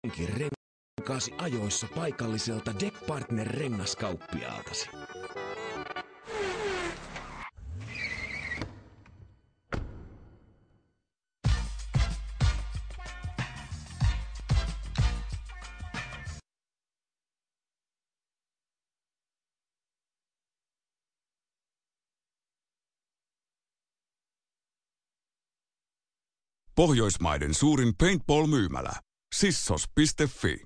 renkaasi ajoissa paikalliselta Deck Partner rengaskauppiaaltasi. Pohjoismaiden suurin paintball-myymälä. Sissos.fi.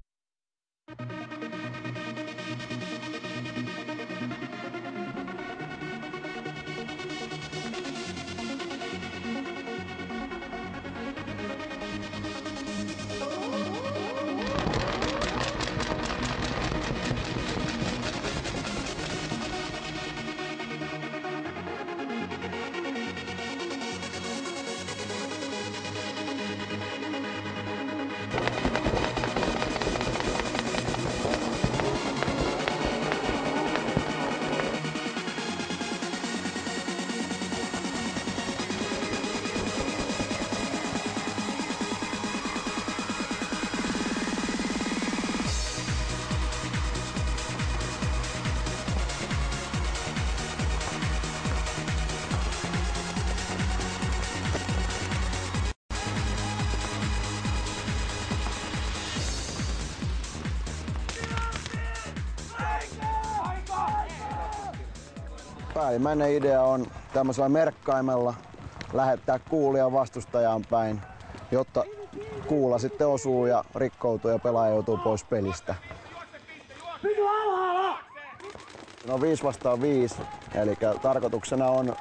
Päällimmäinen idea on tämmöisellä merkkaimella lähettää kuulia vastustajaan päin, jotta kuula sitten osuu ja rikkoutuu ja pelaaja joutuu pois pelistä. No 5 vastaan 5, eli tarkoituksena on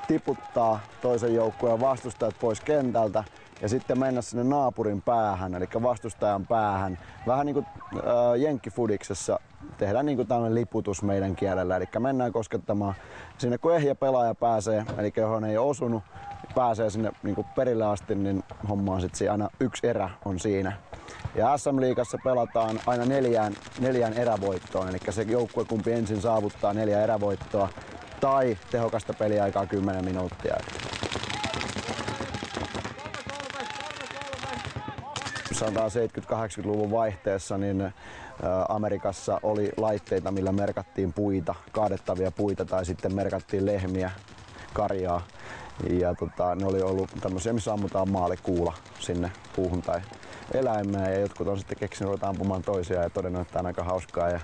tiputtaa toisen joukkueen vastustajat pois kentältä ja sitten mennä sinne naapurin päähän, eli vastustajan päähän. Vähän niin kuin jenkkifudiksessa tehdään niin kuin tämmöinen liputus meidän kielellä, eli mennään koskettamaan sinne kun ehjä pelaaja pääsee, eli johon ei ole osunut, pääsee sinne niin kuin perille asti, niin homma on sitten aina 1 erä on siinä. Ja SM-liigassa pelataan aina 4 erävoittoon, eli se joukkue kumpi ensin saavuttaa 4 erävoittoa tai tehokasta peliaikaa 10 minuuttia. Sanotaan 70-80-luvun vaihteessa niin Amerikassa oli laitteita, millä merkattiin puita, kaadettavia puita tai sitten merkattiin lehmiä, karjaa. Ja ne oli ollut tämmöisiä, missä ammutaan maalikuula sinne puuhun tai eläimeen ja jotkut on sitten keksinyt ruveta ampumaan toisiaan ja todennut, että tämä on aika hauskaa. Ja,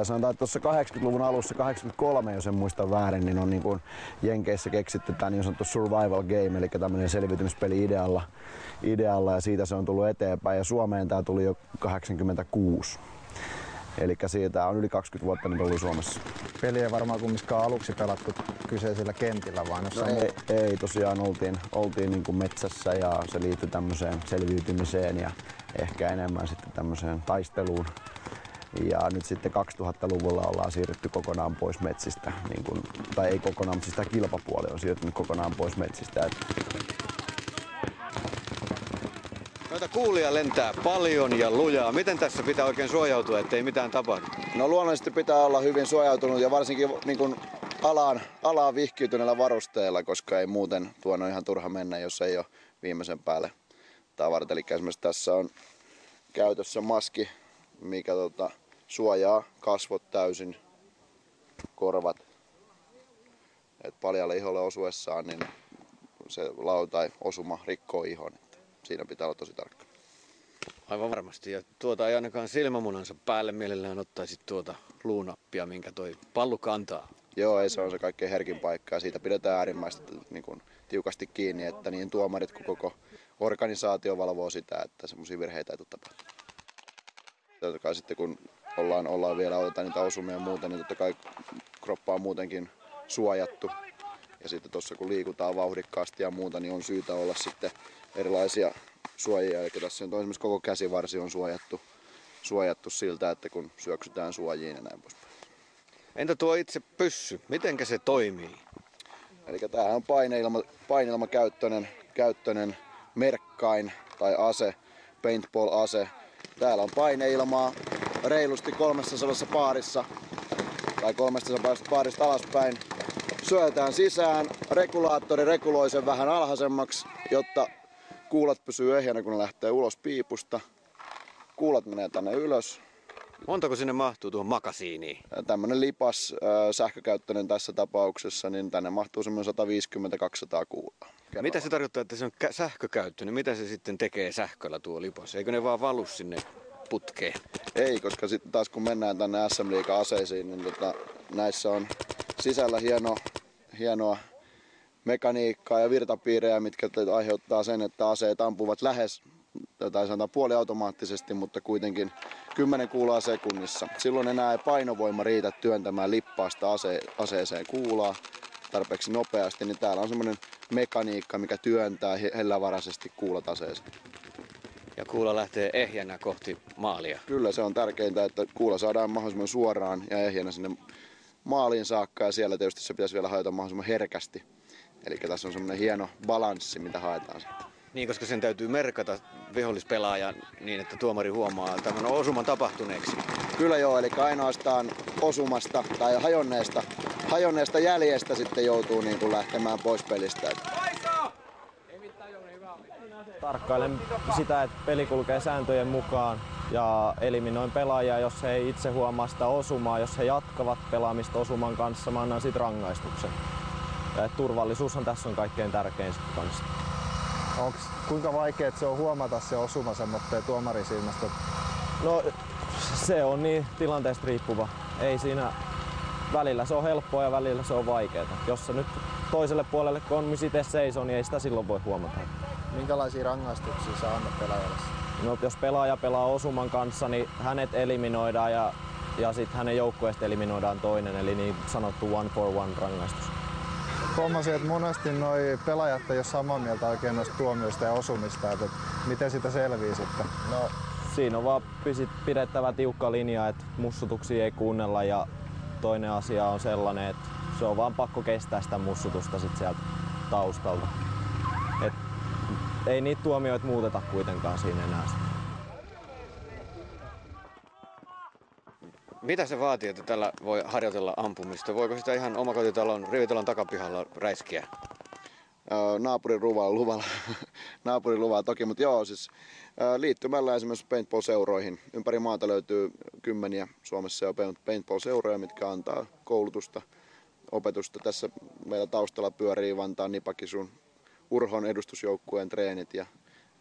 sanotaan, että tuossa 80-luvun alussa, 83 jos en muista väärin, niin on niin kuin Jenkeissä keksitty tämä niin sanottu survival game, eli tämmöinen selviytymispeli idealla ja siitä se on tullut eteenpäin ja Suomeen tämä tuli jo 86. Eli siitä on yli 20 vuotta nyt ollut Suomessa. Peli ei varmaan kumminkaan aluksi pelattu kyseisillä kentillä, vaan no ei tosiaan oltiin niin kuin metsässä ja se liittyi tämmöiseen selviytymiseen ja ehkä enemmän sitten tämmöiseen taisteluun. Ja nyt sitten 2000-luvulla ollaan siirrytty kokonaan pois metsistä, niin kuin, tai ei kokonaan, mutta siis tämä kilpapuoli on siirtynyt kokonaan pois metsistä. Noita kuulia lentää paljon ja lujaa. Miten tässä pitää oikein suojautua, ettei mitään tapahdu? No luonnollisesti pitää olla hyvin suojautunut ja varsinkin niin kuin alaan vihkiytyneillä varusteilla, koska ei muuten tuon on ihan turha mennä, jos ei ole viimeisen päälle tavarat. Eli esimerkiksi tässä on käytössä maski, mikä suojaa kasvot täysin, korvat. Et paljalle iholle osuessaan niin se tai osuma rikkoo ihon. Siinä pitää olla tosi tarkka. Aivan varmasti. Ja tuota ei ainakaan silmämunansa päälle mielellään ottaisi tuota luunappia, minkä toi pallu kantaa. Joo, ei se on se kaikkein herkin paikka ja siitä pidetään äärimmäisesti niin kuin tiukasti kiinni, että niin tuomarit kuin koko organisaatio valvoo sitä, että semmoisia virheitä ei tule tapahtumaan. Totta kai sitten kun ollaan vielä, otetaan niitä osumia ja muuta, niin totta kai kroppa on muutenkin suojattu. Ja sitten tuossa kun liikutaan vauhdikkaasti ja muuta, niin on syytä olla sitten erilaisia suojia. Eli tässä on esimerkiksi koko käsivarsi on suojattu siltä, että kun syöksytään suojiin ja näin poispäin. Entä tuo itse pyssy? Mitenkä se toimii? Eli tämähän on paineilmakäyttöinen merkkain tai ase, paintball-ase. Täällä on paineilmaa reilusti 300 paarissa tai 300 paarista alaspäin. Syötetään sisään, regulaattori reguloi sen vähän alhaisemmaksi, jotta kuulat pysyy ehjänä kun ne lähtee ulos piipusta. Kuulat menee tänne ylös. Montako sinne mahtuu tuohon makasiiniin? Tämmönen lipas, sähkökäyttöinen tässä tapauksessa, niin tänne mahtuu semmoinen 150-200 kuulaa. Mitä se tarkoittaa, että se on sähkökäyttöinen? Mitä se sitten tekee sähköllä tuo lipas? Eikö ne vaan valu sinne putkeen? Ei, koska sitten taas kun mennään tänne SM Liigan aseisiin, niin näissä on sisällä hienoa mekaniikkaa ja virtapiirejä, mitkä aiheuttaa sen, että aseet ampuvat lähes, tai sanotaan puoliautomaattisesti, mutta kuitenkin 10 kuulaa sekunnissa. Silloin enää ei painovoima riitä työntämään lippaasta aseeseen kuulaa tarpeeksi nopeasti, niin täällä on semmoinen mekaniikka, mikä työntää hellävaraisesti kuulat aseeseen. Ja kuula lähtee ehjänä kohti maalia. Kyllä se on tärkeintä, että kuula saadaan mahdollisimman suoraan ja ehjänä sinne maaliin saakka, ja siellä tietysti se pitäisi vielä hajota mahdollisimman herkästi. Eli tässä on semmoinen hieno balanssi, mitä haetaan sitten. Niin, koska sen täytyy merkata vihollispelaajan niin, että tuomari huomaa tämän osuman tapahtuneeksi. Kyllä joo, eli ainoastaan osumasta tai hajonneesta jäljestä sitten joutuu niin kuin lähtemään pois pelistä. Tarkkailen sitä, että peli kulkee sääntöjen mukaan ja eliminoin pelaajia, jos he ei itse huomaa sitä osumaa. Jos he jatkavat pelaamista osuman kanssa, mä annan siitä rangaistuksen. Ja turvallisuushan tässä on kaikkein tärkein sitten kanssa. Kuinka vaikea se on huomata se osuma semmoitteen tuomarin silmästä? No se on niin tilanteesta riippuva. Ei siinä, välillä se on helppoa ja välillä se on vaikeaa. Jos se nyt toiselle puolelle kun on itse seisoo, niin ei sitä silloin voi huomata. Minkälaisia rangaistuksia sä annat pelaajalle? No, jos pelaaja pelaa osuman kanssa, niin hänet eliminoidaan ja sitten hänen joukkueesta eliminoidaan toinen, eli niin sanottu 1-for-1 rangaistus. Huomasin, että monesti noi pelaajat ei ole samaa mieltä oikein noista tuomioista ja osumista, että miten sitä selvii sitten? No, siinä on vaan pidettävä tiukka linja, että mussutuksia ei kuunnella, ja toinen asia on sellainen, että se on vaan pakko kestää sitä mussutusta sit sieltä taustalta. Et ei niitä tuomioita muuteta kuitenkaan siinä enää. Mitä se vaatii, että tällä voi harjoitella ampumista? Voiko sitä ihan omakotitalon, rivitalon takapihalla räiskiä? Naapurin luvalla toki, mutta joo, siis liittymällä esimerkiksi paintball-seuroihin. Ympäri maata löytyy kymmeniä Suomessa jo paintball-seuroja, mitkä antaa koulutusta, opetusta. Tässä meillä taustalla pyörii Vantaan Nipakisun Urhon edustusjoukkueen treenit, ja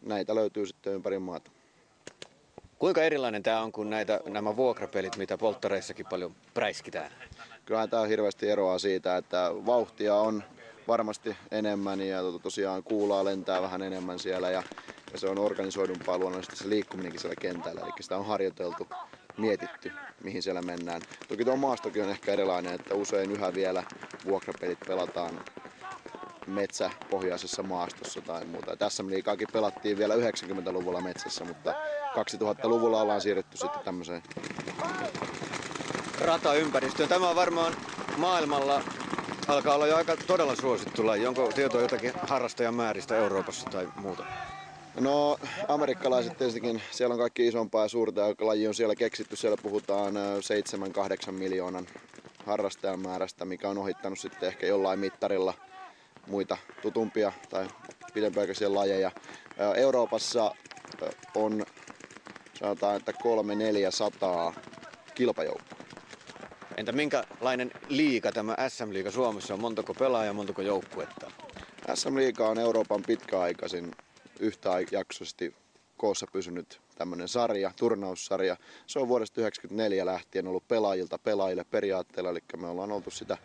näitä löytyy sitten ympäri maata. Kuinka erilainen tämä on kuin nämä vuokrapelit, mitä polttareissakin paljon präiskitään? Kyllähän tämä hirveästi eroaa siitä, että vauhtia on varmasti enemmän ja tosiaan kuulaa lentää vähän enemmän siellä, ja se on organisoidumpaa luonnollisesti se liikkuminenkin siellä kentällä. Eli sitä on harjoiteltu, mietitty, mihin siellä mennään. Toki tuo maastokin on ehkä erilainen, että usein yhä vielä vuokrapelit pelataan metsäpohjaisessa maastossa tai muuta. Tässä liigaakin pelattiin vielä 90-luvulla metsässä, mutta 2000-luvulla ollaan siirrytty sitten tämmöiseen rataympäristöön. Tämä on varmaan maailmalla, alkaa olla jo aika todella suosittu laji. Onko tietoa jotakin harrastajamääristä Euroopassa tai muuta? No, amerikkalaiset tietenkin, siellä on kaikki isompaa ja suurta, ja laji on siellä keksitty. Siellä puhutaan 7-8 miljoonan harrastajamäärästä, mikä on ohittanut sitten ehkä jollain mittarilla muita tutumpia tai pidempiaikaisia lajeja. Euroopassa on, sanotaan, että 300-400 kilpajoukkoa. Entä minkälainen liiga tämä SM-liiga Suomessa on? Montako pelaajaa, montako joukkuetta? SM-liiga on Euroopan pitkäaikaisin yhtäjaksoisesti koossa pysynyt tämmöinen sarja, turnaussarja. Se on vuodesta 1994 lähtien ollut pelaajilta pelaajille periaatteella, eli me ollaan oltu sitä,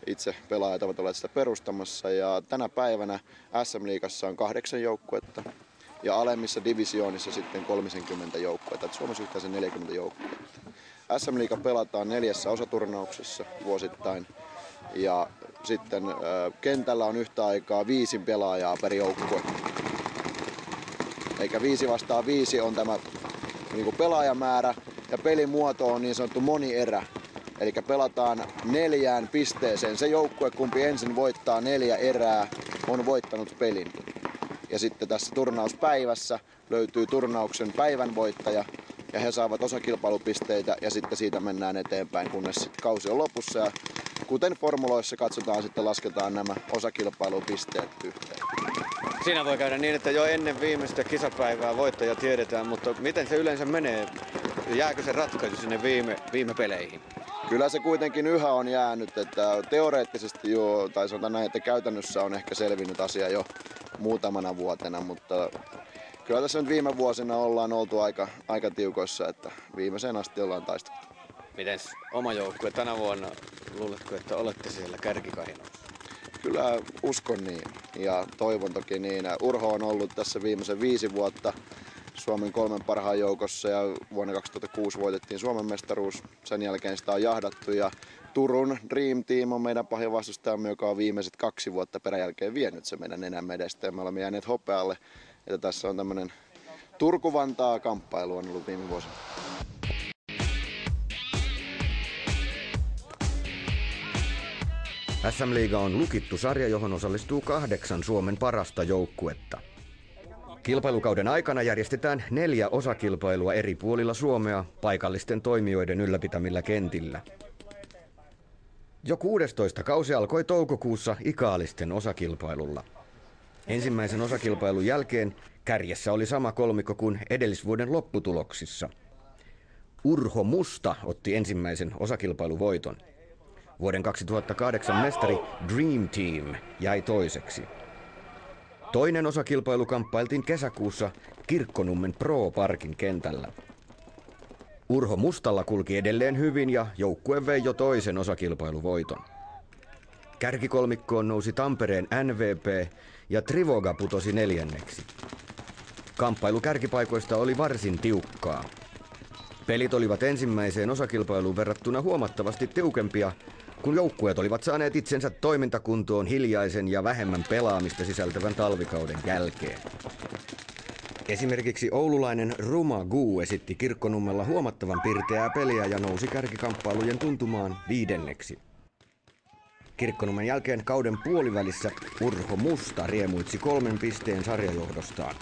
itse pelaajat ovat olleet sitä perustamassa, ja tänä päivänä SM-liigassa on 8 joukkuetta ja alemmissa divisioonissa sitten 30 joukkuetta, Suomessa yhteensä 40 joukkuetta. SM-liiga pelataan 4 osaturnauksessa vuosittain, ja sitten kentällä on yhtä aikaa 5 pelaajaa per joukkue. Eikä 5 vastaan 5 on tämä niin kuin pelaajamäärä, ja pelimuoto on niin sanottu monierä. Eli pelataan 4 pisteeseen. Se joukkue, kumpi ensin voittaa 4 erää, on voittanut pelin. Ja sitten tässä turnauspäivässä löytyy turnauksen päivän voittaja, ja he saavat osakilpailupisteitä, ja sitten siitä mennään eteenpäin, kunnes sitten kausi on lopussa. Ja kuten formuloissa katsotaan, sitten lasketaan nämä osakilpailupisteet yhteen. Siinä voi käydä niin, että jo ennen viimeistä kisapäivää voittaja tiedetään, mutta miten se yleensä menee? Jääkö se ratkaisu sinne viime peleihin? Kyllä se kuitenkin yhä on jäänyt, että teoreettisesti jo, tai sanotaan näin, että käytännössä on ehkä selvinnyt asia jo muutamana vuotena, mutta kyllä tässä nyt viime vuosina ollaan oltu aika tiukoissa, että viimeiseen asti ollaan taisteltu. Miten oma joukkue tänä vuonna, luuletko, että olette siellä kärkikahinassa? Kyllä uskon niin ja toivon toki niin. Urho on ollut tässä viimeisen 5 vuotta Suomen 3 parhaan joukossa ja vuonna 2006 voitettiin Suomen mestaruus. Sen jälkeen sitä on jahdattu ja Turun Dream Team on meidän pahin vastustajamme, joka on viimeiset 2 vuotta peräjälkeen vienyt se meidän nenämme edestä ja me olemme jääneet hopealle. Että tässä on tämmöinen Turku-Vantaa kamppailu on ollut viime vuosina. SM-liiga on lukittu sarja, johon osallistuu 8 Suomen parasta joukkuetta. Kilpailukauden aikana järjestetään 4 osakilpailua eri puolilla Suomea paikallisten toimijoiden ylläpitämillä kentillä. Jo 16 kausi alkoi toukokuussa Ikaalisten osakilpailulla. Ensimmäisen osakilpailun jälkeen kärjessä oli sama kolmikko kuin edellisvuoden lopputuloksissa. Urho Musta otti ensimmäisen osakilpailuvoiton. Vuoden 2008 mestari Dream Team jäi toiseksi. Toinen osakilpailu kamppailtiin kesäkuussa Kirkkonummen Pro Parkin kentällä. Urho Mustalla kulki edelleen hyvin ja joukkue vei jo toisen osakilpailuvoiton. Kärkikolmikkoon nousi Tampereen NVP ja Trivoga putosi 4. Kamppailu kärkipaikoista oli varsin tiukkaa. Pelit olivat ensimmäiseen osakilpailuun verrattuna huomattavasti tiukempia, kun joukkueet olivat saaneet itsensä toimintakuntoon hiljaisen ja vähemmän pelaamista sisältävän talvikauden jälkeen. Esimerkiksi oululainen Ruma Gu esitti Kirkkonummella huomattavan pirteää peliä ja nousi kärkikamppailujen tuntumaan 5. Kirkkonummen jälkeen kauden puolivälissä Urho Musta riemuitsi 3 pisteen sarjajohdostaan.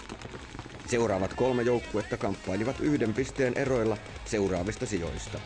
Seuraavat 3 joukkuetta kamppailivat 1 pisteen eroilla seuraavista sijoista.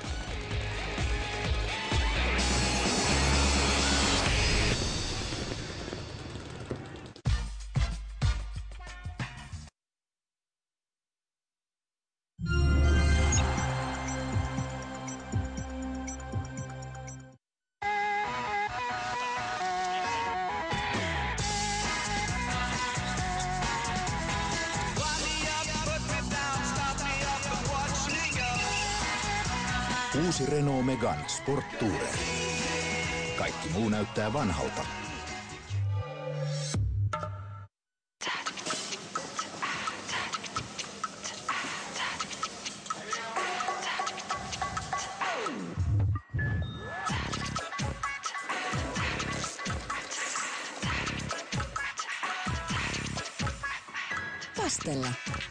Uusi Renault Megane Sport Tourer. Kaikki muu näyttää vanhalta. Pastella.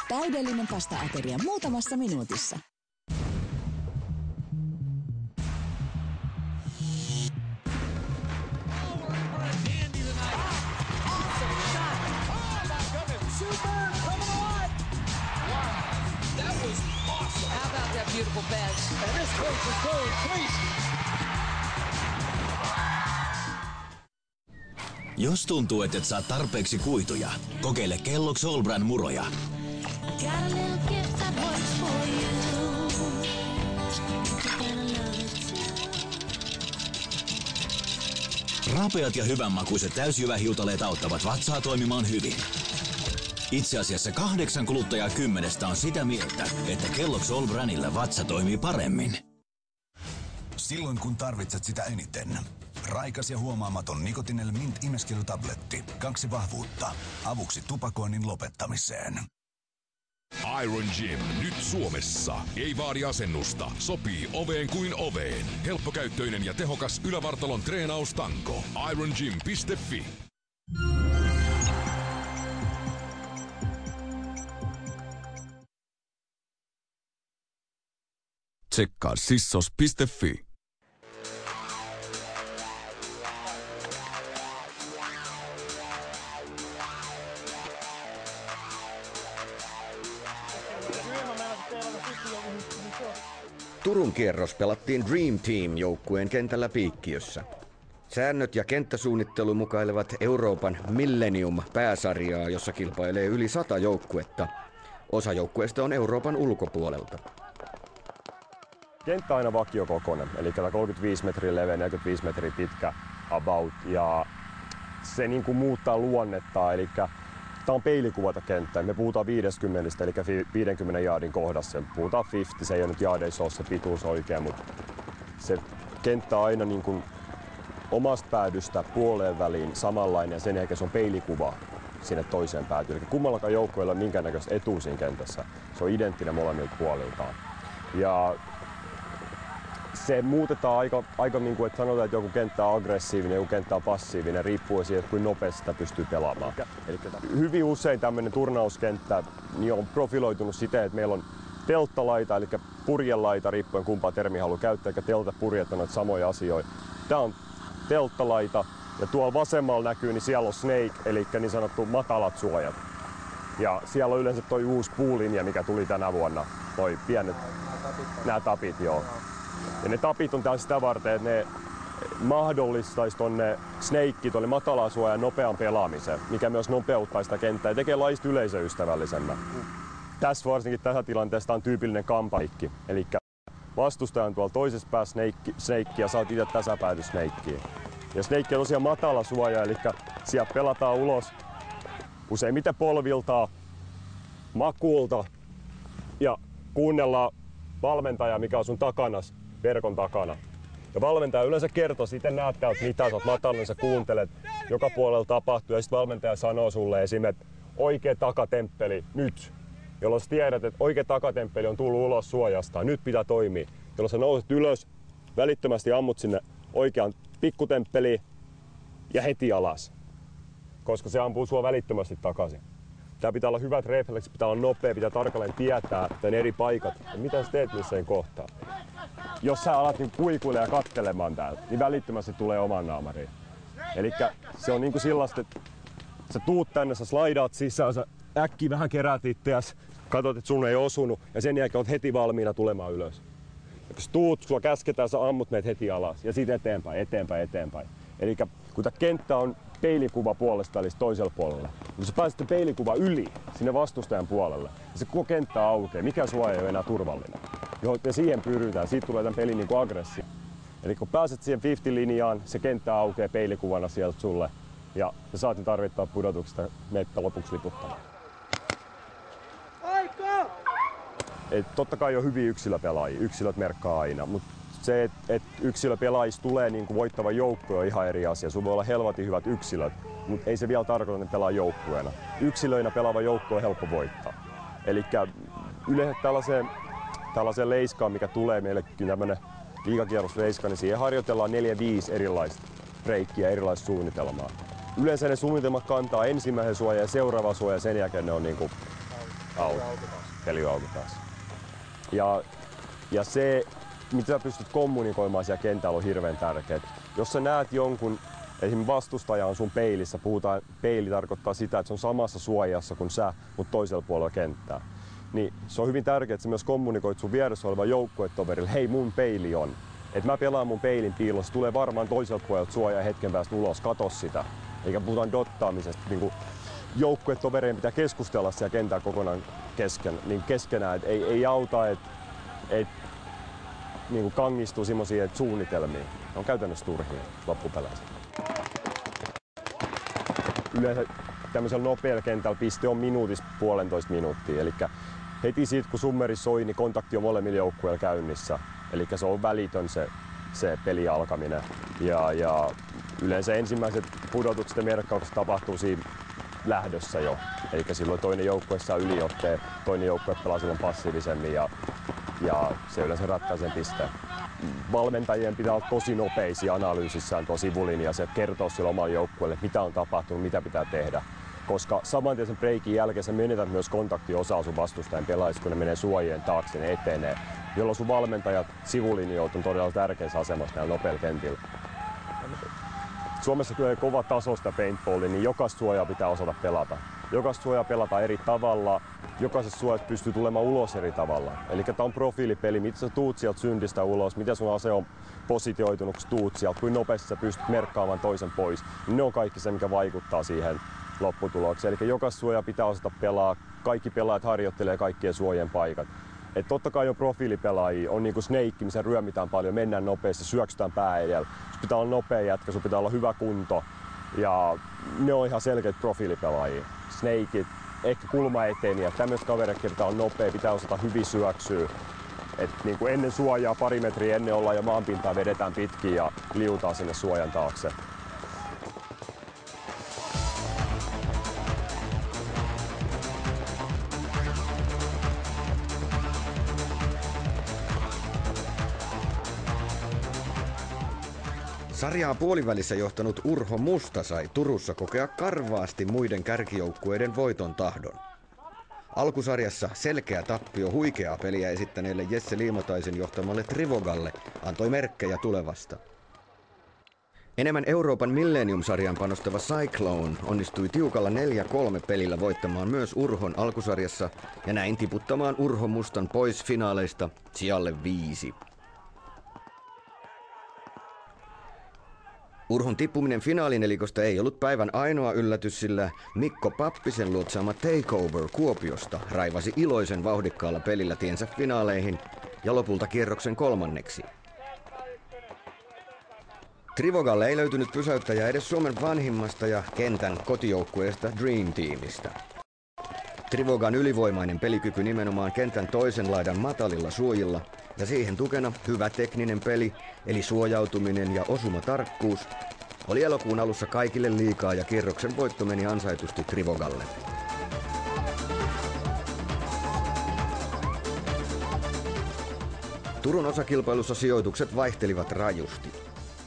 Täydellinen pasta-ateria muutamassa minuutissa. Jos tuntuu, että et saa tarpeeksi kuituja, kokeile Kellogg's All Brand muroja. Rapeat ja hyvänmakuiset täysjyvähiutaleet auttavat vatsaa toimimaan hyvin. Itse asiassa 8 kuluttajaa 10 on sitä mieltä, että Kellogg's All Brandilla vatsa toimii paremmin. Silloin kun tarvitset sitä eniten. Raikas ja huomaamaton Nicotinell Mint imeskelytabletti. 2 vahvuutta. Avuksi tupakoinnin lopettamiseen. Iron Gym nyt Suomessa. Ei vaadi asennusta. Sopii oveen kuin oveen. Helppokäyttöinen ja tehokas ylävartalon treenaustanko. irongym.fi. Tsekkaa sissos.fi. Turun kierros pelattiin Dream Team -joukkueen kentällä Piikkiössä. Säännöt ja kenttäsuunnittelu mukailevat Euroopan Millennium-pääsarjaa, jossa kilpailee yli 100 joukkuetta. Osa joukkueista on Euroopan ulkopuolelta. Kenttä on aina vakiokokoinen, eli 35 metriä leveä, 45 metriä pitkä about, ja se niin kuin muuttaa luonnetta, eli tämä on peilikuvata kenttää. Me puhutaan 50, eli 50 jaardin kohdassa. Puhutaan 50, se ei ole nyt jaadeissa ole se pituus oikein, mutta se kenttä on aina niin kuin omasta päädystä puoleen väliin samanlainen, ja sen jälkeen se on peilikuva sinne toiseen päätyyn. Eli kummallakaan joukkueella ei ole minkäännäköistä etua siinä kentässä. Se on identtinen molemmilta puoliltaan. Ja se muutetaan aika niin kuin, että sanotaan, että joku kenttä on aggressiivinen, joku kenttä on passiivinen, riippuu siitä, kuinka nopeasti sitä pystyy pelaamaan. Eli hyvin usein tämmöinen turnauskenttä niin on profiloitunut siten, että meillä on telttalaita, eli purjelaita, riippuen kumpaa termiä haluaa käyttää, eli teltta purjet on noita samoja asioita. Tämä on telttalaita, ja tuolla vasemmalla näkyy, niin siellä on snake, eli niin sanottu matalat suojat. Ja siellä on yleensä toi uusi puulinja, mikä tuli tänä vuonna, toi pienet, nämä tapit, joo. Ja ne tapit on taas sitä varten, että ne mahdollistaisi tonne snake, tonne matalaan suojaan nopean pelaamisen, mikä myös nopeuttaa sitä kenttää ja tekee lajista yleisöystävällisemmän. Tässä varsinkin tässä tilanteessa on tyypillinen kampaikki, eli vastustaja on tuolla toisessa päässä snake ja sä oot itse tässä pääty snakeen. Ja snake on tosiaan matala suoja, eli sieltä pelataan ulos useimmiten polvilta, makuulta ja kuunnellaan valmentaja, mikä on sun takana, verkon takana. Ja valmentaja yleensä kertoo, sitten näet täältä mitä sä oot matalalla, sä kuuntelet, joka puolella tapahtuu ja sitten valmentaja sanoo sulle esimerkiksi oikea takatemppeli nyt, jolloin sä tiedät, että oikea takatemppeli on tullut ulos suojasta, nyt pitää toimia. Jolloin sä nouset ylös, välittömästi ammut sinne oikean pikkutemppeliin ja heti alas, koska se ampuu sua välittömästi takaisin. Tää pitää olla hyvät refleksit, pitää olla nopea, pitää tarkalleen tietää tämän eri paikat ja mitä sä teet missä kohtaa. Jos sä alat niin kuikuilemaan ja kattelemaan täältä, niin välittömästi tulee oman naamariin. Elikkä se on niinku sellaista, että sä tuut tänne, sä slaidaat sisään, sä äkkiä vähän keräät itseäsi, katsot, että sun ei osunut ja sen jälkeen oot heti valmiina tulemaan ylös. Ja kun sä tuut, sulla käsketään, sä ammut meitä heti alas ja sitten eteenpäin. Elikkä kun tää kenttä on peilikuva puolesta välistä toisella puolella, kun sä pääset peilikuva yli sinne vastustajan puolelle, ja se koko kenttä aukeaa, mikä suoja ei ole enää turvallinen. Ja siihen pyritään, siitä tulee tämän pelin niin aggressio. Eli kun pääset siihen 50-linjaan, se kenttä aukeaa peilikuvana sieltä sulle, ja sä saat ne tarvittavat pudotuksesta meitä lopuksi liputtamaan. Totta kai on hyviä yksilöpelaajia, yksilöt merkkaa aina, mutta se, että yksilöpelaajista tulee niin kuin voittava joukkue on ihan eri asia. Sulla voi olla helvetin hyvät yksilöt, mutta ei se vielä tarkoita, että pelaa joukkueena. Yksilöinä pelaava joukkue on helppo voittaa. Eli yleensä tällaiseen leiskaan, mikä tulee meillekin tämmöinen liigakierrosleiska, niin siihen harjoitellaan 4-5 erilaista breikkiä, erilaista suunnitelmaa. Yleensä ne suunnitelmat kantaa ensimmäisen suojan ja seuraavan suojan ja sen jälkeen ne on niin kuin peli auki taas. Ja se, mitä sä pystyt kommunikoimaan siellä kentällä on hirveän tärkeää. Jos sä näet jonkun, esimerkiksi vastustaja on sun peilissä, puhutaan, peili tarkoittaa sitä, että se on samassa suojassa kuin sä, mutta toisella puolella kenttää. Niin se on hyvin tärkeää, että sä myös kommunikoit sun vieressä olevan joukkuetoverille, hei mun peili on. Että mä pelaan mun peilin piilossa, tulee varmaan toiselta puolelta suojaa hetken päästä ulos, kato sitä. Eikä puhutaan dottaamisesta, niin joukkuetovereen pitää keskustella siellä kentällä kokonaan keskenään, että ei auta, että niin kangistuu semmoisia suunnitelmia. Ne on käytännössä turhia loppupeleissä. Yleensä tämmöisellä nopealla kentällä piste on minuutissa 1,5 minuuttia. Eli heti siitä kun summeri soi, niin kontakti on molemmilla joukkueilla käynnissä. Eli se on välitön se peli alkaminen. Ja yleensä ensimmäiset pudotukset ja merkkaukset tapahtuu siinä lähdössä jo. Eli silloin toinen joukkue saa yliotteen, toinen joukkue pelaa silloin passiivisemmin ja se yleensä ratkaisee pisteen. Valmentajien pitää olla tosi nopeisia analyysissään tuo sivulinja ja se kertoo sille omalle joukkueelle, mitä on tapahtunut, mitä pitää tehdä. Koska saman tien sen breikin jälkeen sä menetät myös kontaktiosaa sun vastustajan pelaajista, kun ne menee suojien taakse, ne etenee. Jolloin sun valmentajat sivulinjoit on todella tärkeässä asemassa näillä nopeilla kentillä. Suomessa kyllä kova tasosta paintballia, niin jokaista suojaa pitää osata pelata. jokaista suojaa pelataan eri tavalla, jokaisessa suojat pystyy tulemaan ulos eri tavalla. Eli tämä on profiilipeli, miten sä tuut sieltä syntistä ulos, miten sun ase on positioitunut, kun tuut sieltä, kuinka nopeasti sä pystyt merkkaamaan toisen pois. Ne on kaikki se, mikä vaikuttaa siihen lopputulokseen. Eli jokaista suojaa pitää osata pelaa, kaikki pelaajat harjoittelee kaikkien suojien paikat. Et totta kai on profiilipelaajia, on niinku Snake, missä ryömitään paljon, mennään nopeasti, syöksytään pää edellä. Sun pitää olla nopea jätkä, sun pitää olla hyvä kunto ja ne on ihan selkeät profiilipelaajia. Snakeit, ehkä kulma eteen ja tämmöiset kaverit pitää olla nopea, pitää osata hyvin syöksyä. Et niinku ennen suojaa, 2 metriä ennen ollaan jo maanpintaa, vedetään pitkin ja liutaan sinne suojan taakse. Sarjaa puolivälissä johtanut Urho Musta sai Turussa kokea karvaasti muiden kärkijoukkueiden voiton tahdon. Alkusarjassa selkeä tappio huikeaa peliä esittäneelle Jesse Liimataisen johtamalle Trivogalle antoi merkkejä tulevasta. Enemmän Euroopan Millennium-sarjan panostava Cyclone onnistui tiukalla 4-3 pelillä voittamaan myös Urhon alkusarjassa ja näin tiputtamaan Urho Mustan pois finaaleista sijalle 5. Urhon tippuminen finaalinelikosta ei ollut päivän ainoa yllätys, sillä Mikko Pappisen luotsaama Takeover Kuopiosta raivasi iloisen vauhdikkaalla pelillä tiensä finaaleihin ja lopulta kierroksen 3. Trivogalle ei löytynyt pysäyttäjää edes Suomen vanhimmasta ja kentän kotijoukkueesta Dream Teamista. Trivogan ylivoimainen pelikyky nimenomaan kentän toisen laidan matalilla suojilla ja siihen tukena hyvä tekninen peli, eli suojautuminen ja osumatarkkuus, oli elokuun alussa kaikille liikaa ja kierroksen voitto meni ansaitusti Trivogalle. Turun osakilpailussa sijoitukset vaihtelivat rajusti.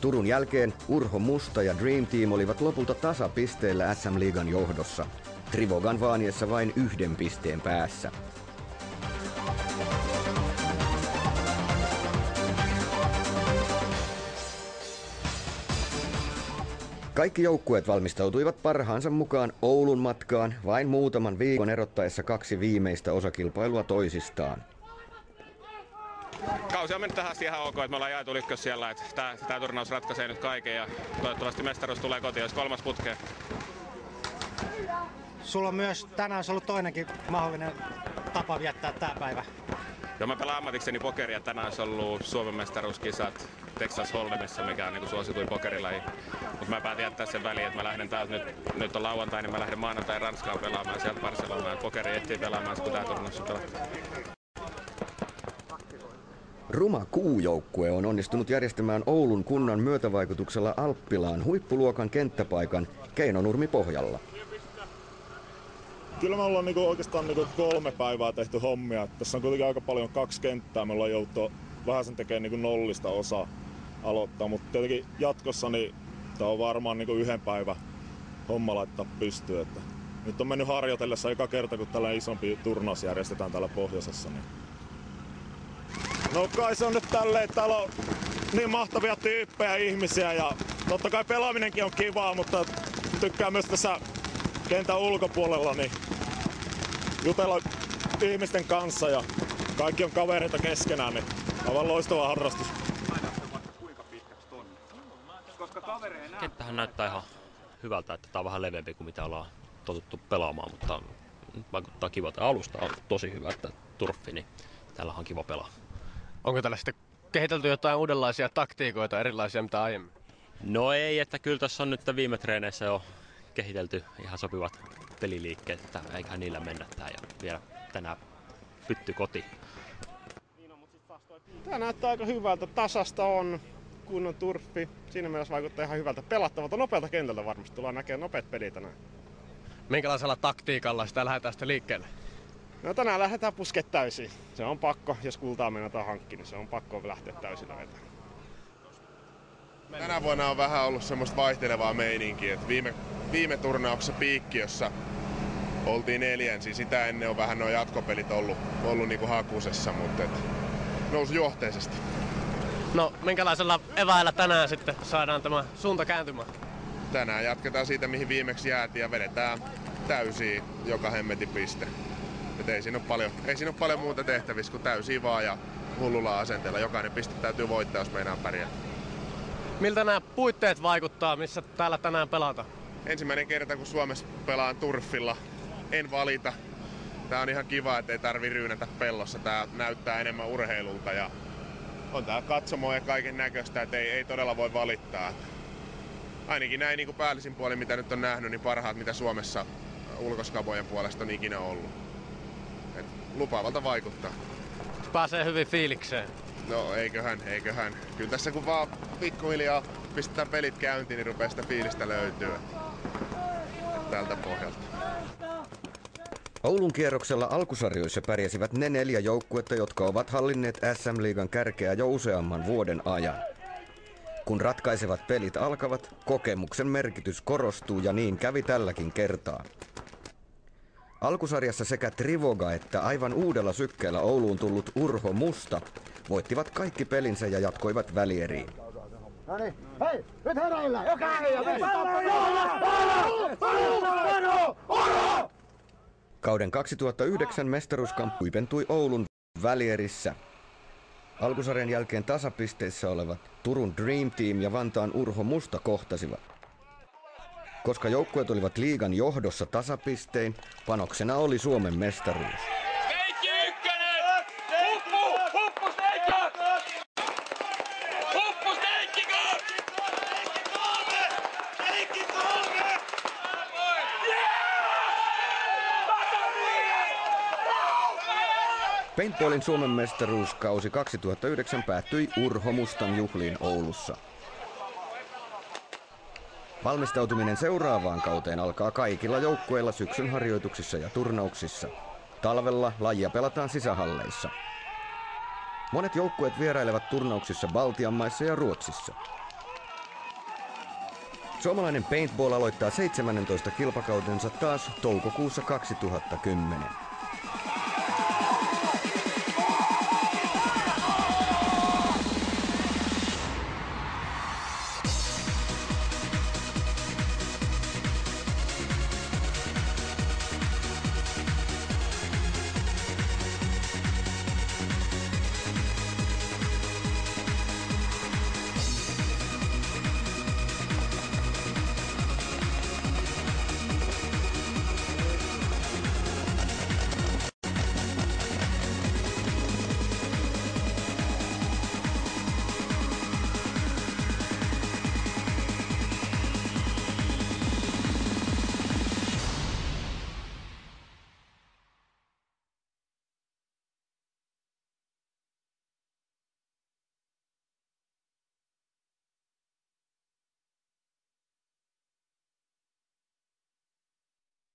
Turun jälkeen Urho Musta ja Dream Team olivat lopulta tasapisteillä SM-liigan johdossa. Trivogan vaaniessa vain 1 pisteen päässä. Kaikki joukkueet valmistautuivat parhaansa mukaan Oulun matkaan vain muutaman viikon erottaessa 2 viimeistä osakilpailua toisistaan. Kausi on mennyt tähän ihan ok, että me ollaan jaettu ykkös siellä, että tämä turnaus ratkaisee nyt kaiken ja toivottavasti mestaruus tulee kotiin, jos 3. putkeen. Sulla on myös tänään ollut toinenkin mahdollinen tapa viettää tää päivä. Joo, mä pelaan ammatikseni pokeria. Tänään olisi ollut Suomen mestaruuskisat Texas Hold'emissa, mikä on niin suosituin pokerilaji. Mutta mä päätin jättää sen väliin, että mä lähden täältä nyt on lauantai, niin mä lähden maanantai Ranskaan pelaamaan sieltä Barcelonaan. Pokeri ehtii pelaamaan, kun tää turnaus on pelattu. Ruma Q-joukkue on onnistunut järjestämään Oulun kunnan myötävaikutuksella Alppilaan huippuluokan kenttäpaikan Keinonurmi-pohjalla. Kyllä me ollaan oikeastaan 3 päivää tehty hommia. Tässä on kuitenkin aika paljon 2 kenttää. Me ollaan joutu vähän sen tekemään nollista osa aloittaa, mutta tietenkin jatkossa niin tämä on varmaan 1 päivä homma laittaa pystyyn. Että nyt on mennyt harjoitellessa joka kerta, kun tällainen isompi turnaus järjestetään täällä pohjoisessa. Niin. No kai se on nyt tälleen, että täällä on niin mahtavia tyyppejä ihmisiä ja totta kai pelaaminenkin on kivaa, mutta tykkään myös tässä kentän ulkopuolella niin jutella ihmisten kanssa ja kaikki on kavereita keskenään, niin aivan loistava harrastus. Kenttähän näyttää ihan hyvältä, että tää on vähän leveämpi kuin mitä ollaan totuttu pelaamaan, mutta vaikuttaa kivalta. Alusta on tosi hyvä, että turffi, niin täällä on kiva pelaa. Onko täällä sitten kehitelty jotain uudenlaisia taktiikoita, erilaisia mitä aiemmin? No ei, että kyllä tässä on nyt viime treeneissä jo kehitelty ihan sopivat peliliikkeet, että eiköhän niillä mennä tää ja vielä tänään pytty kotiin. Tää näyttää aika hyvältä, tasasta on, kunnon turffi. Siinä mielessä vaikuttaa ihan hyvältä pelattavalta, nopealta kentältä varmasti. Tullaan näkemään nopeat pelit tänään. Minkälaisella taktiikalla sitä lähdetään sitten liikkeelle? No tänään lähdetään pusket täysin. Se on pakko, jos kultaa meinataan hankkia, niin se on pakko lähteä täysillä vetämään. Tänä vuonna on vähän ollut semmoista vaihtelevaa meininkiä, että viime turnauksessa Piikkiössä oltiin 4, siis sitä ennen on vähän nuo jatkopelit ollut niinku hakusessa, mutta nousujohteisesti. No minkälaisella eväillä tänään sitten saadaan tämä suunta kääntymään? Tänään jatketaan siitä, mihin viimeksi jäätiin ja vedetään täysiä joka hemmetin piste. Et ei siinä ole paljon muuta tehtävissä kuin täysiä vaan ja hullulla asenteella. Jokainen piste täytyy voittaa, jos meinaa pärjää. Miltä nämä puitteet vaikuttaa, missä täällä tänään pelataan? Ensimmäinen kerta, kun Suomessa pelaan turfilla. En valita. Tää on ihan kiva, ettei tarvi ryynätä pellossa. Tää näyttää enemmän urheilulta ja on tää katsomoa ja kaiken näköistä, että ei todella voi valittaa. Ainakin näin niin kuin päällisin puolin, mitä nyt on nähnyt, niin parhaat mitä Suomessa ulkoskabojen puolesta on ikinä ollut. Et lupaavalta vaikuttaa. Pääsee hyvin fiilikseen. No eiköhän. Kyllä tässä kun vaan pikkuhiljaa pistetään pelit käyntiin, niin rupeaa sitä fiilistä löytyä tältä pohjalta. Oulun kierroksella alkusarjoissa pärjäsivät ne 4 joukkuetta, jotka ovat hallinneet SM-liigan kärkeä jo useamman vuoden ajan. Kun ratkaisevat pelit alkavat, kokemuksen merkitys korostuu ja niin kävi tälläkin kertaa. Alkusarjassa sekä Trivoga että aivan uudella sykkeellä Ouluun tullut Urho Musta voittivat kaikki pelinsä ja jatkoivat välieriin. Noniin, hei, nyt hereillä! Kauden 2009 mestaruuskamppi huipentui Oulun välierissä. Alkusarjan jälkeen tasapisteissä olevat Turun Dream Team ja Vantaan Urho Musta kohtasivat. Koska joukkueet olivat liigan johdossa tasapistein, panoksena oli Suomen mestaruus. Steikki ykkönen! Huppu Steikka! Huppu Steikki kolme! Paintballin Suomen mestaruuskausi 2009 päättyi Urho Mustan juhliin Oulussa. Valmistautuminen seuraavaan kauteen alkaa kaikilla joukkueilla syksyn harjoituksissa ja turnauksissa. Talvella lajia pelataan sisähalleissa. Monet joukkueet vierailevat turnauksissa Baltian maissa ja Ruotsissa. Suomalainen paintball aloittaa 17 kilpakautensa taas toukokuussa 2010.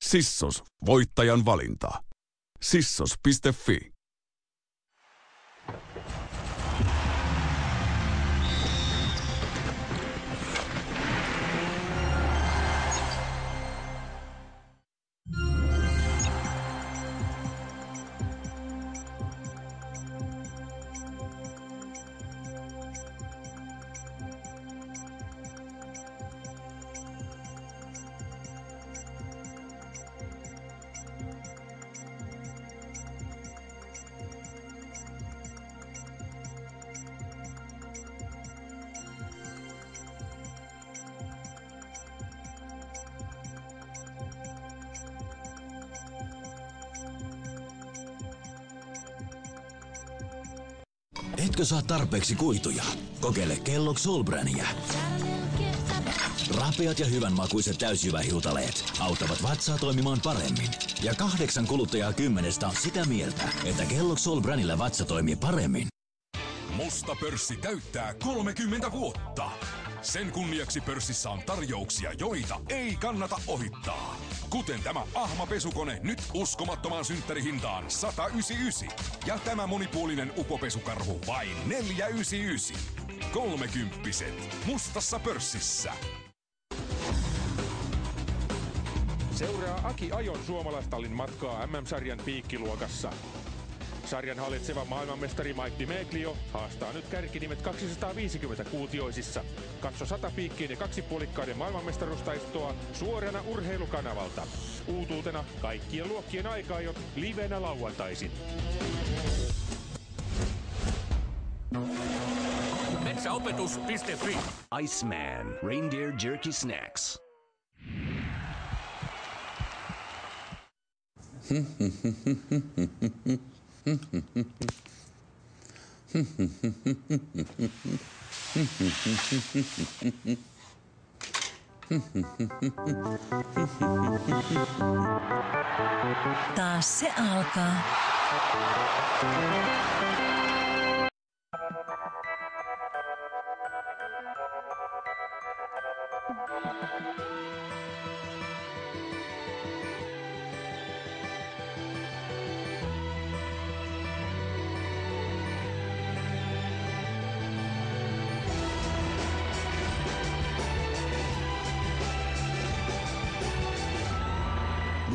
Sissos, voittajan valinta. Sissos.fi. Etkö saa tarpeeksi kuituja? Kokeile Kellogg's All Brania. Rapeat ja hyvänmakuiset täysjyvähiutaleet auttavat vatsaa toimimaan paremmin. Ja 8 kuluttajaa 10 on sitä mieltä, että Kellogg's All Branilla vatsa toimii paremmin. Musta pörssi täyttää 30 vuotta. Sen kunniaksi pörssissä on tarjouksia, joita ei kannata ohittaa. Kuten tämä Ahma-pesukone nyt uskomattomaan synttärihintaan 199. Ja tämä monipuolinen upopesukarhu vain 499. 30-set mustassa pörssissä. Seuraa Aki Ajon suomalaistallin matkaa MM-sarjan piikkiluokassa. Sarjan hallitseva maailmanmestari Mike Meglio haastaa nyt kärkinimet 250 kuutioisissa. Katso 100 piikkien ja kaksipuolikkaiden maailmanmestaruustaistoa suorana urheilukanavalta. Uutuutena kaikkien luokkien aikaiot livenä lauantaisin. Metsäopetus.fi. Iceman Reindeer Jerky Snacks. Taas se alkaa.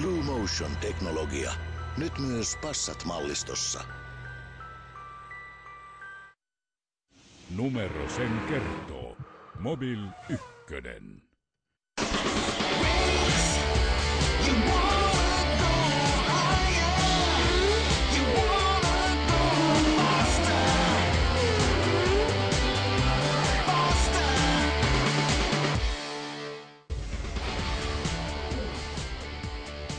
Blue Motion-teknologia. Nyt myös Passat-mallistossa. Numero sen kertoo. Mobil 1.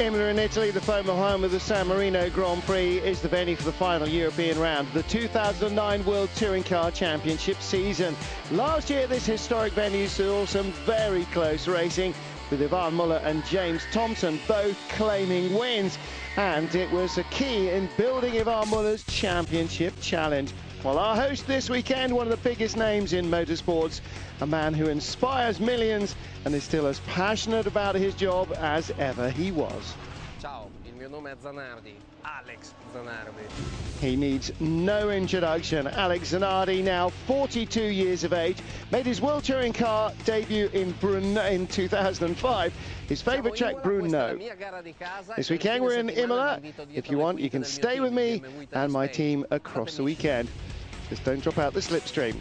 Imola in Italy, the former home of the San Marino Grand Prix, is the venue for the final European round, the 2009 World Touring Car Championship season. Last year, this historic venue saw some very close racing, with Yvan Muller and James Thompson both claiming wins. And it was a key in building Yvan Muller's championship challenge. Well, our host this weekend, one of the biggest names in motorsports, a man who inspires millions and is still as passionate about his job as ever he was. Ciao, il mio nome è Zanardi, Alex Zanardi. He needs no introduction. Alex Zanardi, now 42 years of age, made his World Touring Car debut in Brno in 2005. His favourite track, Brno. This weekend we're in Imola. If you want, you can stay with me and my team across the weekend. Just don't drop out the slipstream.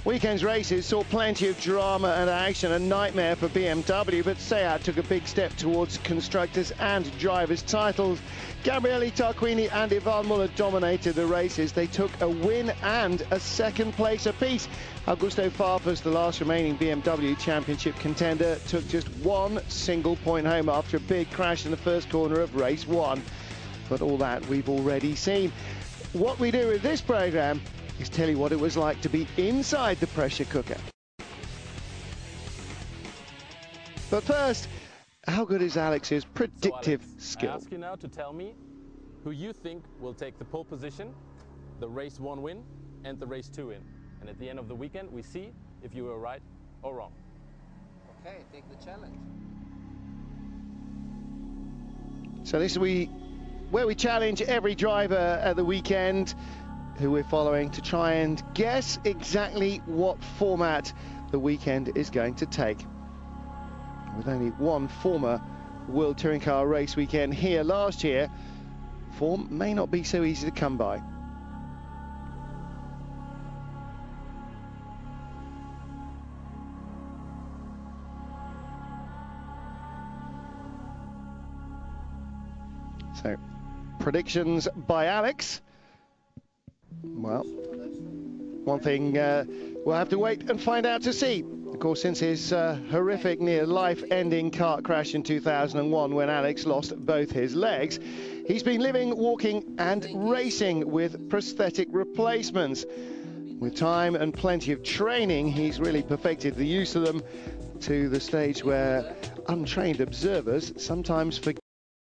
Weekend's races saw plenty of drama and action, a nightmare for BMW, but Seat took a big step towards constructors and drivers' titles. Gabriele Tarquini and Yvan Muller dominated the races. They took a win and a second place apiece. Augusto Farfus, the last remaining BMW championship contender, took just one single point home after a big crash in the first corner of race one. But all that we've already seen. What we do with this programme is tell you what it was like to be inside the pressure cooker. But first, how good is Alex's predictive skill? I ask you now to tell me who you think will take the pole position, the race 1 win and the race 2 win. And at the end of the weekend, we see if you were right or wrong. Okay, take the challenge. So this is where we challenge every driver at the weekend who we're following to try and guess exactly what format the weekend is going to take. With only one former World Touring Car race weekend here last year, form may not be so easy to come by. So, predictions by Alex. Well, one thing we'll have to wait and find out to see. Of course, since his horrific near life-ending car crash in 2001 when Alex lost both his legs, he's been living, walking and racing with prosthetic replacements. With time and plenty of training, he's really perfected the use of them to the stage where untrained observers sometimes forget